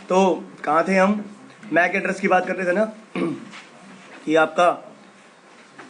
तो कहाँ थे हम? मैक एड्रेस की बात कर रहे थे ना कि आपका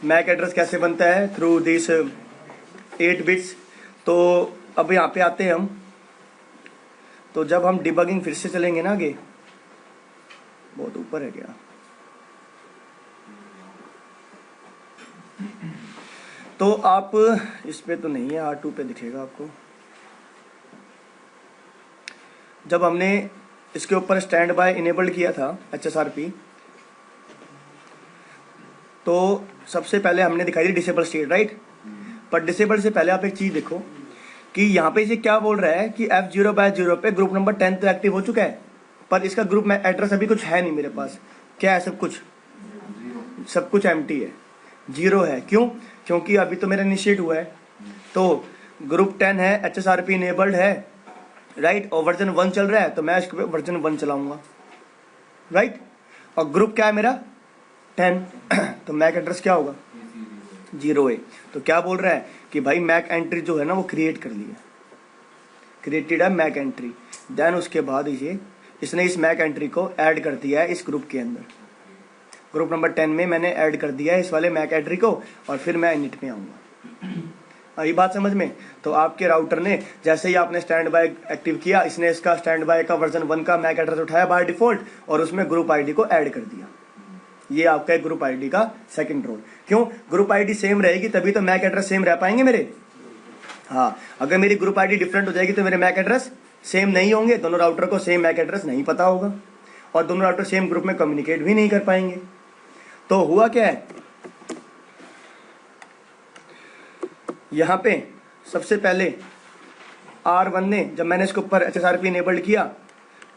मैक एड्रेस कैसे बनता है थ्रू दिस 8 बिट्स। तो अब यहाँ पे आते हैं हम। तो जब हम डिबगिंग फिर से चलेंगे ना आगे, बहुत ऊपर है क्या? तो आप इस पे तो नहीं है, R2 पे दिखेगा आपको। जब हमने इसके ऊपर स्टैंड बाय इनेबल्ड किया था HSRP, तो सबसे पहले हमने दिखाई दी डिसेबल स्टेट, राइट। पर डिसेबल से पहले आप एक चीज़ देखो कि यहाँ पे ये क्या बोल रहा है कि F0/0 पे ग्रुप नंबर 10 तो एक्टिव हो चुका है, पर इसका ग्रुप में एड्रेस अभी कुछ है नहीं मेरे पास। क्या है? सब कुछ एम्प्टी है, 0 है। क्यों? क्योंकि अभी तो मेरा इनिशिएट हुआ है। तो ग्रुप 10 है, HSRP इनेबल्ड है, राइट, और वर्जन 1 चल रहा है, तो मैं इसके वर्जन 1 चलाऊंगा, राइट। और ग्रुप क्या है मेरा? 10 तो मैक एड्रेस क्या होगा? 0A। तो क्या बोल रहा है कि भाई मैक एंट्री जो है ना वो क्रिएट कर ली है, क्रिएटेड है मैक एंट्री। देन उसके बाद इसने इस मैक एंट्री को ऐड कर दिया है इस ग्रुप के अंदर। ग्रुप नंबर 10 में मैंने ऐड कर दिया है इस वाले मैक एंट्री को, और फिर मैं इनिट में आऊँगा। आई बात समझ में? तो आपके राउटर ने जैसे ही आपने स्टैंड बाय एक्टिव किया, इसने इसका स्टैंड बाय का वर्जन 1 का मैक एड्रेस उठाया बाय डिफॉल्ट और उसमें ग्रुप आईडी को ऐड कर दिया। ये आपका ग्रुप आईडी का सेकंड रोल। क्यों? ग्रुप आईडी सेम रहेगी तभी तो मैक एड्रेस सेम रह पाएंगे मेरे। हाँ, अगर मेरी ग्रुप आईडी डिफरेंट हो जाएगी तो मेरे मैक एड्रेस सेम नहीं होंगे। दोनों राउटर को सेम मैक एड्रेस नहीं पता होगा और दोनों राउटर सेम ग्रुप में कम्युनिकेट भी नहीं कर पाएंगे। तो हुआ क्या है, यहाँ पे सबसे पहले R1 ने, जब मैंने इसके ऊपर HSRP इनेबल्ड किया,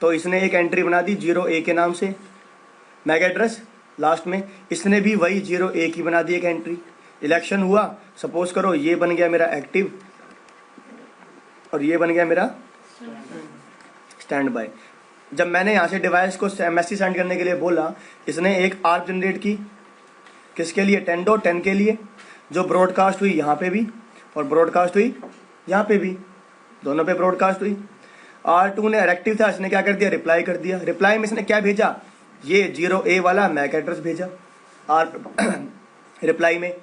तो इसने एक एंट्री बना दी 0A के नाम से मैक एड्रेस। लास्ट में इसने भी वही 0A की बना दी एक एंट्री। इलेक्शन हुआ, सपोज करो ये बन गया मेरा एक्टिव और ये बन गया मेरा स्टैंड बाय। जब मैंने यहाँ से डिवाइस को मैसेज सेंड करने के लिए बोला, इसने एक आर्क जनरेट की। किसके लिए? 10.10 के लिए, जो ब्रॉडकास्ट हुई यहाँ पे भी और ब्रॉडकास्ट हुई यहाँ पे भी, दोनों पे ब्रॉडकास्ट हुई। R2 ने एक्टिव था, इसने क्या कर दिया? रिप्लाई कर दिया। रिप्लाई में इसने क्या भेजा? ये 0A वाला मैक एड्रेस भेजा रिप्लाई में।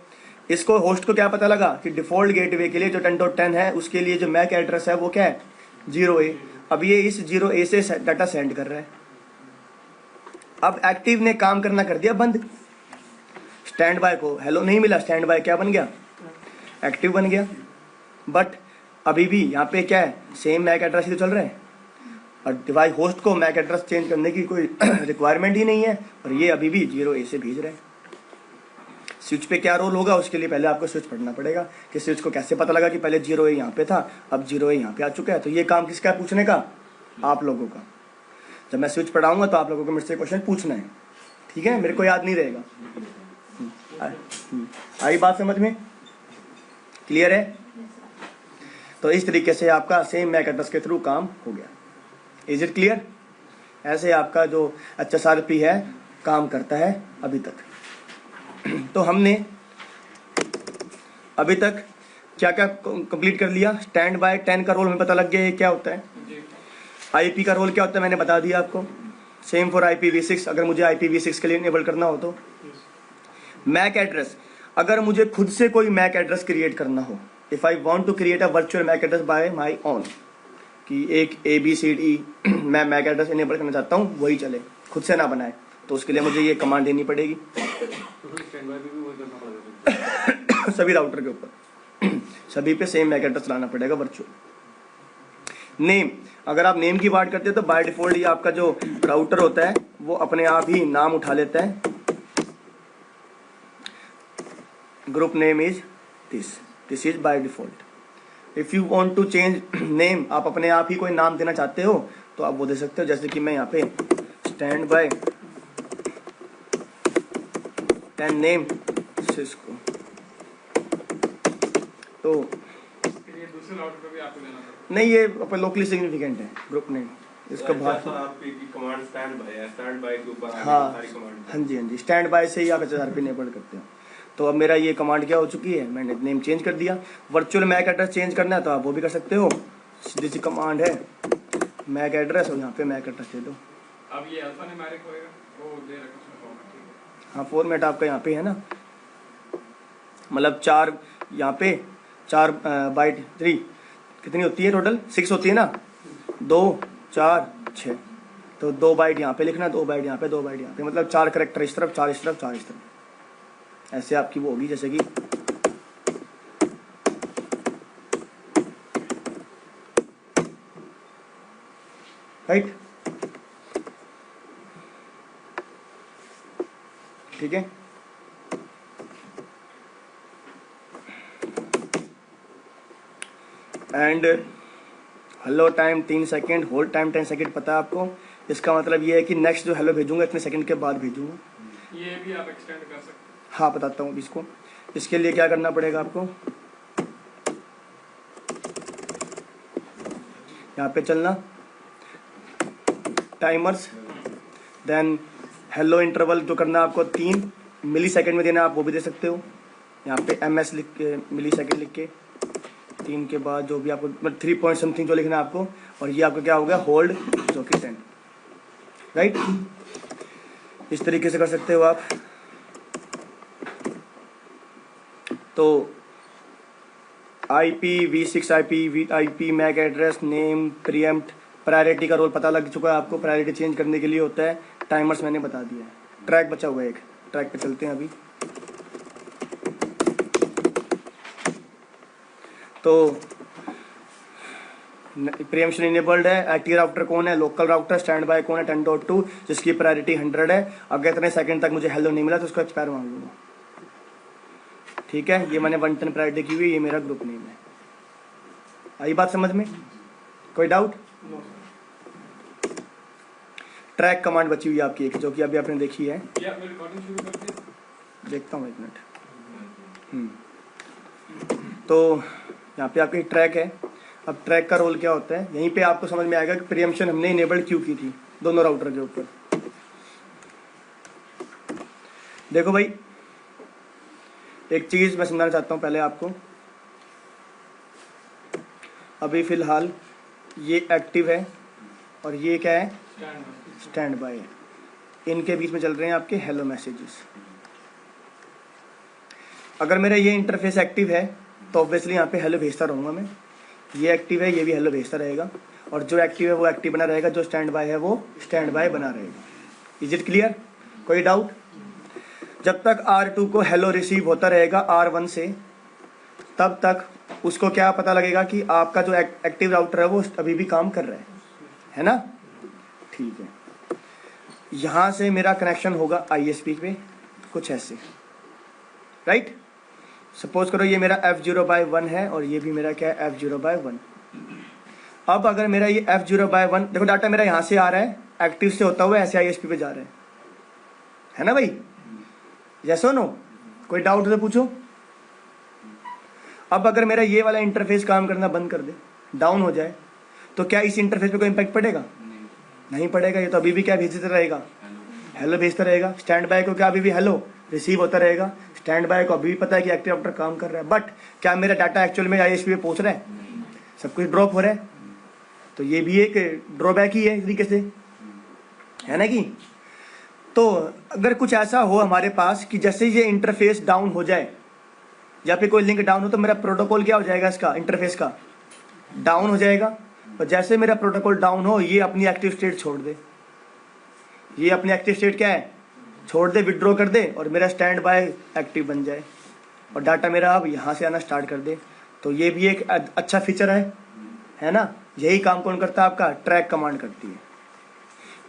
इसको होस्ट को क्या पता लगा कि डिफॉल्ट गेटवे के लिए जो 10.10 है उसके लिए जो मैक एड्रेस है वो क्या है? 0A। अब ये इस 0A से डाटा सेंड कर रहा है। अब एक्टिव ने काम करना कर दिया बंद। स्टैंड बाय को हेलो नहीं मिला, स्टैंड बाय क्या बन गया? एक्टिव बन गया। बट अभी भी यहाँ पे क्या है? सेम मैक एड्रेस ही तो चल रहा है और डिवाइस होस्ट को मैक एड्रेस चेंज करने की कोई रिक्वायरमेंट ही नहीं है और ये अभी भी 0A से भेज रहे हैं। स्विच पे क्या रोल होगा उसके लिए पहले आपको स्विच पढ़ना पड़ेगा कि स्विच को कैसे पता लगा कि पहले 0A यहाँ पे था, अब 0A यहाँ पे आ चुका है। तो ये काम किसका है पूछने का? आप लोगों का। जब मैं स्विच पढ़ाऊंगा तो आप लोगों को मेरे से क्वेश्चन पूछना है, ठीक है? मेरे को याद नहीं रहेगा। आई बात समझ में? क्लियर है? तो इस तरीके से आपका सेम मैक एड्रेस के थ्रू काम हो गया। Is it clear? ऐसे आपका जो HSRP है काम करता है अभी तक। तो हमने अभी तक क्या क्या कंप्लीट कर लिया? स्टैंड बाय 10 का रोल हमें पता लग गया, ये क्या होता है। IP का रोल क्या होता है मैंने बता दिया आपको। सेम फॉर IPv6, अगर मुझे IPv6 के लिए इनेबल करना हो तो। मैक एड्रेस, अगर मुझे खुद से कोई मैक एड्रेस क्रिएट करना हो, if I want to create a virtual MAC address by my own, कि एक ABCD मैं मैक एड्रेस इनेबल करना चाहता हूँ, वही चले, खुद से ना बनाए, तो उसके लिए मुझे ये कमांड देनी पड़ेगी सभी राउटर के ऊपर सभी पे सेम मैक एड्रेस लाना पड़ेगा वर्चुअल। नेम, अगर आप नेम की बात करते हैं तो बाय डिफॉल्ट ये आपका जो राउटर होता है वो अपने आप ही नाम उठा लेता है। Group name is this is by default. If you want to change name, आप अपने आप ही कोई नाम देना चाहते हो तो आप वो दे सकते हो, जैसे कि मैं यहाँ पे स्टैंड बाय 10 नेम सिस्को। तो ये दूसरे राउटर पे भी आपको देना पड़ता नहीं, ये अपन लोकली सिग्निफिकेंट है ग्रुप नेम, इसका भाग। आपकी कमांड स्टैंड बाय है, स्टैंड बाय के ऊपर हाँ सारी कमांड। हाँ जी, स्टैंड बाय से ही आप HSRP इनेबल करते हो। तो अब मेरा ये कमांड क्या हो चुकी है, मैंने नेम चेंज कर दिया। वर्चुअल मैक एड्रेस चेंज करना है तो आप वो भी कर सकते हो, सीधी सी कमांड है मैक एड्रेस और यहाँ पे मैक एड्रेस दे दो, अब ये अल्फा न्यूमेरिक होएगा, वो दे रखा उसमें फॉर्मेट, ठीक है। हाँ फॉर्मेट आपका यहाँ पे है ना, मतलब 4 यहाँ पे 4 बाइट 3 कितनी होती है टोटल 6 होती है ना, 2 4 6, तो 2 बाइट यहाँ पे लिखना, 2 बाइट यहाँ पे, 2 बाइट यहाँ पे, मतलब 4 करेक्टर इस तरफ, 4 इस तरफ, 4 इस तरफ, ऐसे आपकी वो होगी जैसे कि राइट, ठीक है। And hello time 3 second, hold time 10 second, पता है आपको, इसका मतलब ये है कि नेक्स्ट जो हेलो भेजूंगा इतने सेकंड के बाद भेजूंगा। ये भी आप एक्सटेंड कर सकते हैं। हाँ बताता हूँ अभी इसको। इसके लिए क्या करना पड़ेगा आपको, यहाँ पे चलना टाइमर्स, देन हेलो इंटरवल जो करना है आपको 3 मिली सेकेंड में देना, आप वो भी दे सकते हो। यहाँ पे MS लिख के मिली सेकेंड लिख के 3 के बाद जो भी आपको मतलब 3 पॉइंट समथिंग जो लिखना है आपको, और ये आपका क्या हो गया होल्ड जो कि 10, राइट। इस तरीके से कर सकते हो आप। तो IPv6 IP MAC address name preempt priority का रोल पता लग चुका है आपको, प्रायोरिटी चेंज करने के लिए होता है। टाइमर्स मैंने बता दिया है। ट्रैक बचा हुआ है एक, ट्रैक पे चलते हैं अभी। तो प्रीएम्पशन इनेबल्ड है। एक्टिव राउटर कौन है, लोकल राउटर। स्टैंड बाय कौन है, 10.2 जिसकी प्रायोरिटी 100 है। अगर इतने सेकंड तक मुझे हेलो नहीं मिला तो उसको एक्सपायर मांग लूंगा, ठीक है। ये मैंने 110 प्रायोरिटी की हुई, ये मेरा ग्रुप नेम है। आई बात समझ में, कोई डाउट? ट्रैक कमांड बची हुई है आपकी एक, जो कि अभी आपने देखी है। ये आपने रिकॉर्डिंग शुरू कर दी? देखता हूँ एक मिनट। तो यहाँ पे आपकी ट्रैक है। अब ट्रैक का रोल क्या होता है, यहीं पे आपको समझ में आएगा कि प्रीएम्पशन हमने इनेबल्ड क्यों की थी दोनों राउटर के ऊपर। देखो भाई, एक चीज मैं समझाना चाहता हूँ पहले आपको। अभी फिलहाल ये एक्टिव है और ये क्या है, स्टैंड बाय है। इनके बीच में चल रहे हैं आपके हेलो मैसेजेस। अगर मेरा ये इंटरफेस एक्टिव है तो ऑब्वियसली यहाँ पे हेलो भेजता रहूँगा मैं। ये एक्टिव है, ये भी हेलो भेजता रहेगा, और जो एक्टिव है वो एक्टिव बना रहेगा, जो स्टैंड बाय है वो स्टैंड बाय बना रहेगा। इज इट क्लियर, कोई डाउट? जब तक R2 को हेलो रिसीव होता रहेगा R1 से, तब तक उसको क्या पता लगेगा कि आपका जो एक्टिव राउटर है वो अभी भी काम कर रहा है ना? ठीक है। यहाँ से मेरा कनेक्शन होगा ISP पे कुछ ऐसे, राइट। सपोज करो ये मेरा F0/1 है और ये भी मेरा क्या है, F0/1। अब अगर मेरा ये F0/1, देखो डाटा मेरा यहाँ से आ रहा है, एक्टिव से होता हुआ ऐसे ISP पे जा रहा है ना भाई? यस और नो? कोई डाउट तो पूछो। अब अगर मेरा ये वाला इंटरफेस काम करना बंद कर दे, डाउन हो जाए, तो क्या इस इंटरफेस पे कोई इम्पैक्ट पड़ेगा? नहीं पड़ेगा। ये तो अभी भी क्या भेजता रहेगा, हेलो भेजता रहेगा। स्टैंड बाय को क्या अभी भी हेलो रिसीव होता रहेगा। स्टैंड बाय को अभी भी पता है कि एक्टिव राउटर काम कर रहा है, बट क्या मेरा डाटा एक्चुअल में ISP पे पहुंच रहा है? सब कुछ ड्रॉप हो रहा है। तो ये भी एक ड्रॉबैक ही है एक तरीके से, है ना कि? तो अगर कुछ ऐसा हो हमारे पास कि जैसे ये इंटरफेस डाउन हो जाए या फिर कोई लिंक डाउन हो, तो मेरा प्रोटोकॉल क्या हो जाएगा, इसका इंटरफेस का डाउन हो जाएगा। और जैसे मेरा प्रोटोकॉल डाउन हो, ये अपनी एक्टिव स्टेट छोड़ दे। ये अपनी एक्टिव स्टेट क्या है, छोड़ दे, विड्रॉ कर दे, और मेरा स्टैंड बाय एक्टिव बन जाए और डाटा मेरा अब यहाँ से आना स्टार्ट कर दे। तो ये भी एक अच्छा फीचर है ना? यही काम कौन करता है आपका? ट्रैक कमांड करती है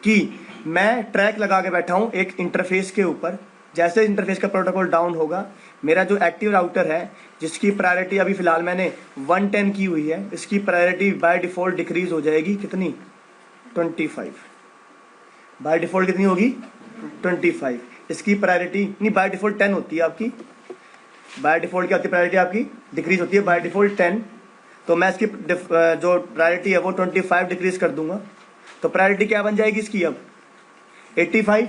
कि मैं ट्रैक लगा के बैठा हूँ एक इंटरफेस के ऊपर। जैसे इंटरफेस का प्रोटोकॉल डाउन होगा, मेरा जो एक्टिव राउटर है जिसकी प्रायोरिटी अभी फिलहाल मैंने 110 की हुई है, इसकी प्रायोरिटी बाय डिफॉल्ट डिक्रीज हो जाएगी। कितनी? 25। बाय डिफॉल्ट कितनी होगी? 25। इसकी प्रायोरिटी नहीं, बाय डिफॉल्ट 10 होती है आपकी। बाय डिफॉल्ट क्या होती है प्रायोरिटी आपकी? डिक्रीज होती है बाय डिफॉल्ट 10। तो मैं इसकी जो प्रायोरिटी है वो 25 डिक्रीज कर दूंगा। तो प्रायोरिटी क्या बन जाएगी इसकी अब? 85।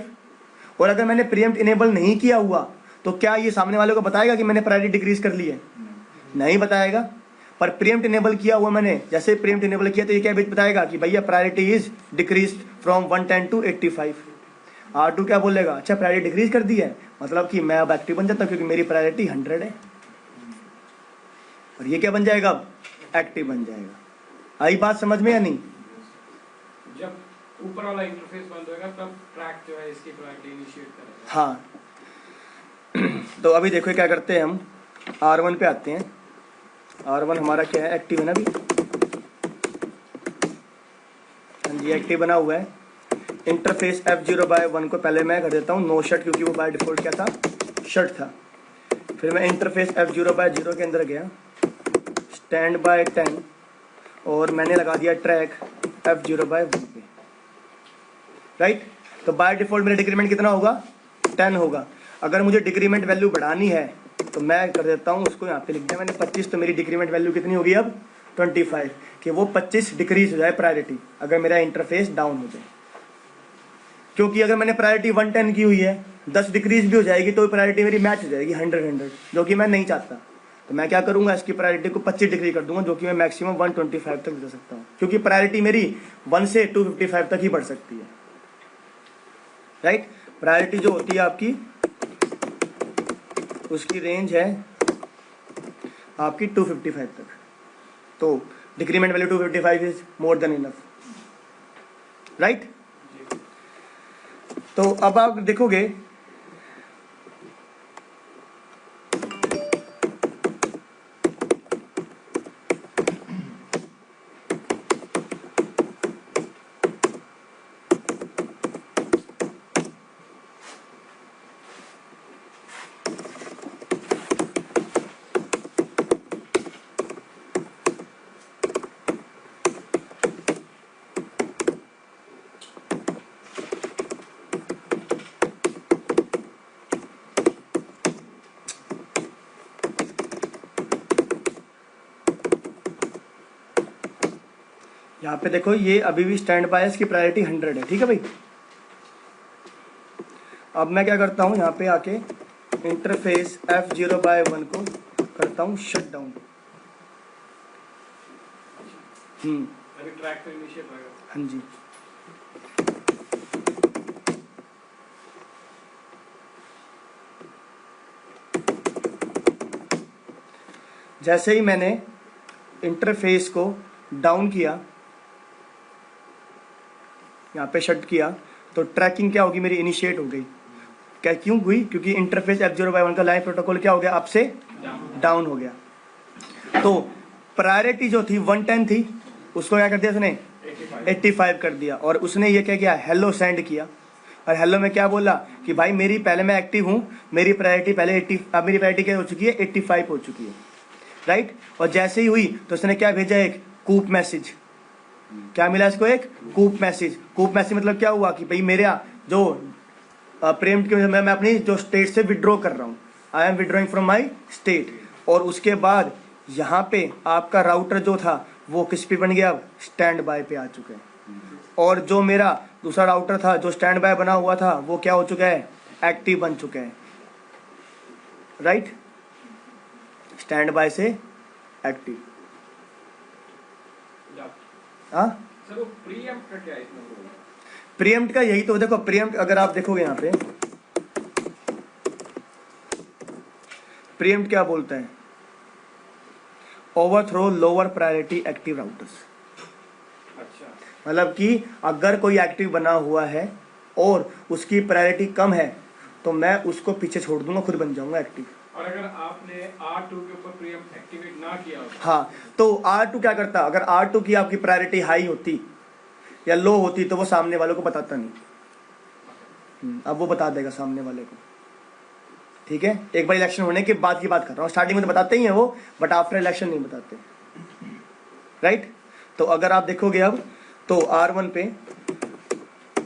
और अगर मैंने प्रीएम्प्ट इनेबल नहीं किया हुआ तो क्या ये सामने वाले को बताएगा कि मैंने प्रायोरिटी डिक्रीज कर ली है? नहीं बताएगा। पर प्रीएम्प्ट इनेबल किया हुआ मैंने, जैसे प्रीएम्प्ट इनेबल किया तो ये क्या बताएगा कि भैया priority is decrease from 110 to 85। R2 क्या बोलेगा, अच्छा प्रायोरिटी डिक्रीज कर दी है, मतलब कि मैं अब एक्टिव बन जाता हूँ क्योंकि मेरी प्रायोरिटी 100 है, और ये क्या बन जाएगा, अब एक्टिव बन जाएगा। आई बात समझ में या नहीं? जब ऊपर वाला इंटरफेस बंद होएगा तब ट्रैक जो है इसकी प्रायोरिटी इनिशिएट करेगा। हाँ तो अभी देखो क्या करते हैं हम, R1 पे आते हैं। R1 हमारा क्या है, एक्टिव है ना अभी, हाँ जी एक्टिव बना हुआ है। इंटरफेस F0/1 को पहले मैं कर देता हूँ नो शट, क्योंकि वो बाय डिफॉल्ट क्या था, शट था। फिर मैं इंटरफेस F0/0 के अंदर गया, स्टैंड बाय 10, और मैंने लगा दिया ट्रैक F0/1 पे, राइट। तो बाय डिफॉल्ट मेरा डिक्रीमेंट कितना होगा, 10 होगा। अगर मुझे डिक्रीमेंट वैल्यू बढ़ानी है तो मैं कर देता हूँ उसको यहाँ पे लिख दिया मैंने 25, तो मेरी डिक्रीमेंट वैल्यू कितनी होगी अब 25, कि वो 25 डिक्रीज हो जाए प्रायोरिटी अगर मेरा इंटरफेस डाउन हो जाए। क्योंकि अगर मैंने प्रायोरिटी 110 की हुई है, 10 डिक्रीज भी हो जाएगी तो प्रायोरिटी मेरी मैच हो जाएगी 100, जो कि मैं नहीं चाहता। तो मैं क्या करूंगा, इसकी प्रायोरिटी को 25 डिग्री कर दूंगा, जो कि मैं मैक्सिमम 125 तक दे सकता हूँ, क्योंकि प्रायोरिटी मेरी 1 से 255 तक ही बढ़ सकती है, राइट। प्रायोरिटी जो होती है आपकी, उसकी रेंज है आपकी 255 तक, तो decrement value 255 is more than enough, right. तो अब आप देखोगे यहाँ पे देखो, ये अभी भी स्टैंड बाय इसकी प्रायोरिटी 100 है, ठीक है भाई। अब मैं क्या करता हूँ, यहाँ पे आके इंटरफेस F0/1 को करता हूँ शट डाउन। अभी ट्रैक तो इनिशिएट होएगा। हाँ जी, जैसे ही मैंने इंटरफेस को डाउन किया, यहाँ पे शट किया, तो ट्रैकिंग क्या होगी, मेरी इनिशिएट हो गई। क्या क्यों हुई, क्योंकि इंटरफेस F0/1 का लाइन प्रोटोकॉल क्या हो गया, आपसे डाउन हो गया। तो प्रायोरिटी जो थी 110 थी, उसको क्या कर दिया उसने 85 कर दिया, और उसने ये क्या किया, हेलो सेंड किया। और हेलो में क्या बोला कि भाई मेरी पहले मैं एक्टिव हूँ, मेरी प्रायोरिटी पहले 80, अब मेरी प्रायोरिटी क्या हो चुकी है, 85 हो चुकी है, राइट। और जैसे ही हुई तो उसने क्या भेजा, एक कूप मैसेज। क्या मिला इसको, एक कूप मैसेज। कूप मैसेज मतलब क्या हुआ कि भाई मेरा जो प्रेम्प्ट के मैं अपनी जो स्टेट से विड्रॉ कर रहा हूँ, I am withdrawing from my state. और उसके बाद यहाँ पे आपका राउटर जो था वो किस पे बन गया, स्टैंड बाय पे आ चुका है। और जो मेरा दूसरा राउटर था जो स्टैंड बाय बना हुआ था, वो क्या हो चुका है, एक्टिव बन चुका है, राइट। स्टैंड बाय से एक्टिव। हाँ, सर वो प्रीएम्प्ट का क्या है इसमें? प्रीएम्प्ट का यही तो देखो, प्रीएम्प्ट अगर आप देखोगे यहाँ पे, प्रीएम्प्ट क्या बोलता है, overthrow lower priority active routers. अच्छा, मतलब कि अगर कोई एक्टिव बना हुआ है और उसकी प्रायोरिटी कम है तो मैं उसको पीछे छोड़ दूंगा, खुद बन जाऊंगा एक्टिव। और अगर आपने R2 के ऊपर प्रीएम्प्ट एक्टिवेट ना किया होता, हाँ, तो R2 क्या करता, अगर R2 की आपकी प्रायोरिटी हाई होती या लो होती तो वो सामने वालों को बताता नहीं। अब वो बता देगा सामने वाले को, ठीक है। एक बार इलेक्शन होने के बाद की बात कर रहा हूँ, स्टार्टिंग में तो बताते ही हैं वो, बट आफ्टर इलेक्शन नहीं बताते, राइट। तो अगर आप देखोगे अब तो R1 पे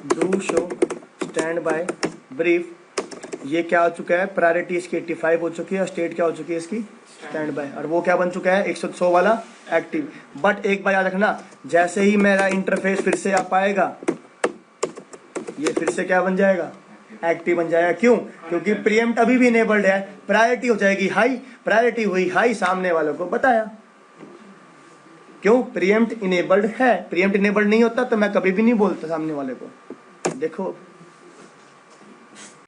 do show stand by brief, ये क्या हो चुका है, प्रायोरिटी इसकी 85 हो चुकी है और स्टेट क्या हो चुकी है इसकी, स्टैंड बाय, और वो क्या बन चुका है 100 वाला एक्टिव। बट एक बार याद रखना, जैसे ही मेरा इंटरफेस फिर से आ पाएगा, ये फिर से क्या बन जाएगा, एक्टिव बन जाएगा। क्यों, क्योंकि प्रीएम्प्ट अभी भी इनेबल्ड है, प्रायोरिटी हो जाएगी हाई, प्रायोरिटी हुई हाई, सामने वालों को बताया, क्यों? प्रीएम्प्ट इनेबल्ड है। प्रीएम्प्ट इनेबल्ड नहीं होता तो मैं कभी भी नहीं बोलता सामने वाले को। देखो